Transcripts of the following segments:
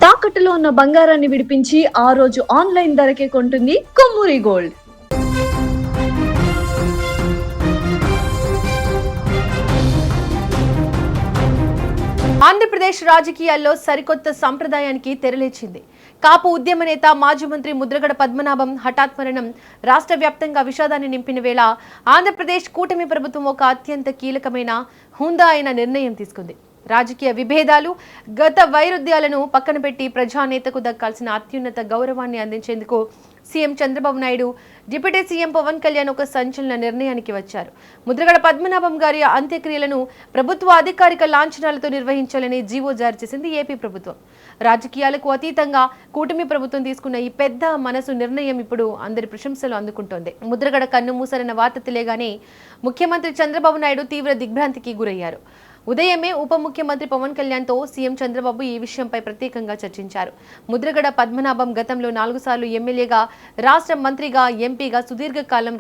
తాకట్టులో ఉన్న బంగారాన్ని విడిపించి ఆ రోజు ఆన్లైన్ ధరకే కొంటుంది కొమ్మూరి గోల్డ్. ఆంధ్రప్రదేశ్ రాజకీయాల్లో సరికొత్త సంప్రదాయానికి తెరలేచింది. కాపు ఉద్యమ నేత మాజీ మంత్రి ముద్రగడ పద్మనాభం హఠాత్ మరణం రాష్ట్ర వ్యాప్తంగా విషాదాన్ని నింపిన వేళ ఆంధ్రప్రదేశ్ కూటమి ప్రభుత్వం ఒక అత్యంత కీలకమైన హుందా అయిన నిర్ణయం తీసుకుంది. రాజకీయ విభేదాలు, గత వైరుధ్యాలను పక్కన పెట్టి ప్రజానేతకు దక్కాల్సిన అత్యున్నత గౌరవాన్ని అందించేందుకు CM Chandrababu Naidu, deputy CM Pawan Kalyan ఒక సంచలన నిర్ణయానికి వచ్చారు. ముద్రగడ పద్మనాభం గారి అంత్యక్రియలను ప్రభుత్వ అధికారిక లాంఛనాలతో నిర్వహించాలని జీవో జారీ చేసింది ఏపీ ప్రభుత్వం. రాజకీయాలకు అతీతంగా కూటమి ప్రభుత్వం తీసుకున్న ఈ పెద్ద మనసు నిర్ణయం ఇప్పుడు అందరి ప్రశంసలు అందుకుంటోంది. ముద్రగడ కన్ను మూసరన్న వార్త తెలియగానే ముఖ్యమంత్రి చంద్రబాబు నాయుడు తీవ్ర దిగ్భ్రాంతికి గురయ్యారు. ఉదయమే ఉప ముఖ్యమంత్రి పవన్ కళ్యాణ్తో సీఎం చంద్రబాబు ఈ విషయంపై ప్రత్యేకంగా చర్చించారు. ముద్రగడ పద్మనాభం గతంలో 4 సార్లు ఎమ్మెల్యేగా, రాష్ట్ర మంత్రిగా, ఎంపీగా సుదీర్ఘకాలం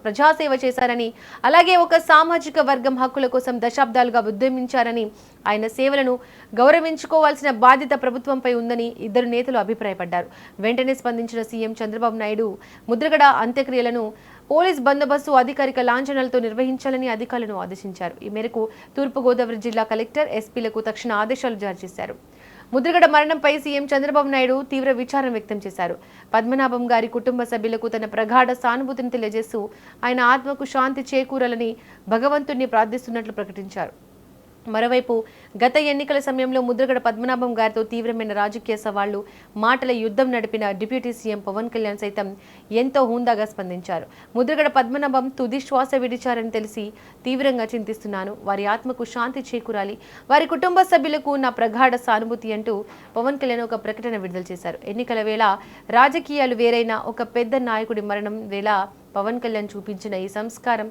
ప్రజాసేవ చేశారని, అలాగే ఒక సామాజిక వర్గం హక్కుల కోసం దశాబ్దాలుగా ఉద్యమించారని, ఆయన సేవలను గౌరవించుకోవాల్సిన బాధ్యత ప్రభుత్వంపై ఉందని ఇద్దరు నేతలు అభిప్రాయపడ్డారు. వెంటనే స్పందించిన సీఎం చంద్రబాబు నాయుడు ముద్రగడ అంత్యక్రియలను పోలీస్ బందోబస్తు అధికారిక లాంఛనాలతో నిర్వహించాలని అధికారులను ఆదేశించారు. ఈ మేరకు తూర్పుగోదావరి జిల్లా కలెక్టర్, ఎస్పీలకు తక్షణ ఆదేశాలు జారీ చేశారు. ముద్రగడ మరణంపై సీఎం చంద్రబాబు నాయుడు తీవ్ర విచారం వ్యక్తం చేశారు. పద్మనాభం గారి కుటుంబ సభ్యులకు తన ప్రగాఢ సానుభూతిని తెలియజేస్తూ ఆయన ఆత్మకు శాంతి చేకూరాలని భగవంతుణ్ణి ప్రార్థిస్తున్నట్లు ప్రకటించారు. మరోవైపు గత ఎన్నికల సమయంలో ముద్రగడ పద్మనాభం గారితో తీవ్రమైన రాజకీయ సవాళ్లు, మాటల యుద్ధం నడిపిన డిప్యూటీ సీఎం పవన్ కళ్యాణ్ సైతం ఎంతో హుందాగా స్పందించారు. ముద్రగడ పద్మనాభం తుది శ్వాస విడిచారని తెలిసి తీవ్రంగా చింతిస్తున్నాను. వారి ఆత్మకు శాంతి చేకూరాలి, వారి కుటుంబ సభ్యులకు నా ప్రగాఢ సానుభూతి అంటూ పవన్ కళ్యాణ్ ఒక ప్రకటన విడుదల చేశారు. ఎన్నికల వేళ రాజకీయాలు వేరైన ఒక పెద్ద నాయకుడి మరణం వేళ పవన్ కళ్యాణ్ చూపించిన ఈ సంస్కారం,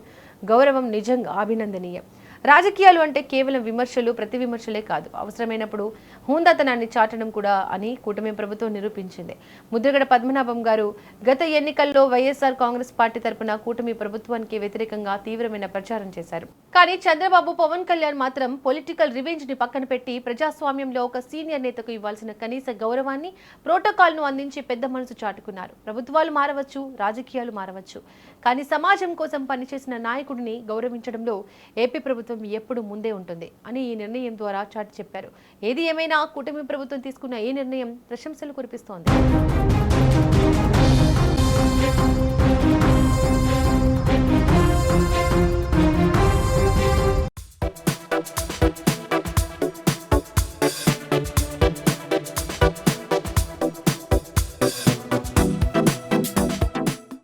గౌరవం నిజంగా అభినందనీయం. రాజకీయాలు అంటే కేవలం విమర్శలు, ప్రతి విమర్శలే కాదు, అవసరమైనప్పుడు హుందాతనాన్ని చాటడం కూడా అని కూటమి ప్రభుత్వం నిరూపించింది. ముద్రగడ పద్మనాభం గారు గత ఎన్నికల్లో వైఎస్ఆర్ కాంగ్రెస్ పార్టీ తరపున కూటమి ప్రభుత్వానికి వ్యతిరేకంగా తీవ్రమైన ప్రచారం చేశారు. కానీ చంద్రబాబు, పవన్ కళ్యాణ్ మాత్రం పొలిటికల్ రివెంజ్ ని పక్కన పెట్టి ప్రజాస్వామ్యంలో ఒక సీనియర్ నేతకు ఇవ్వాల్సిన కనీస గౌరవాన్ని, ప్రోటోకాల్ ను అందించి పెద్ద మనసు చాటుకున్నారు. ప్రభుత్వాలు మారవచ్చు, రాజకీయాలు మారవచ్చు, కానీ సమాజం కోసం పనిచేసిన నాయకుడిని గౌరవించడంలో ఏపీ ప్రభుత్వం ఎప్పుడు ముందే ఉంటుంది అని ఈ నిర్ణయం ద్వారా చాటి చెప్పారు. ఏది ఏమైనా కూటమి ప్రభుత్వం తీసుకున్న ఈ నిర్ణయం ప్రశంసలు కురిపిస్తోంది.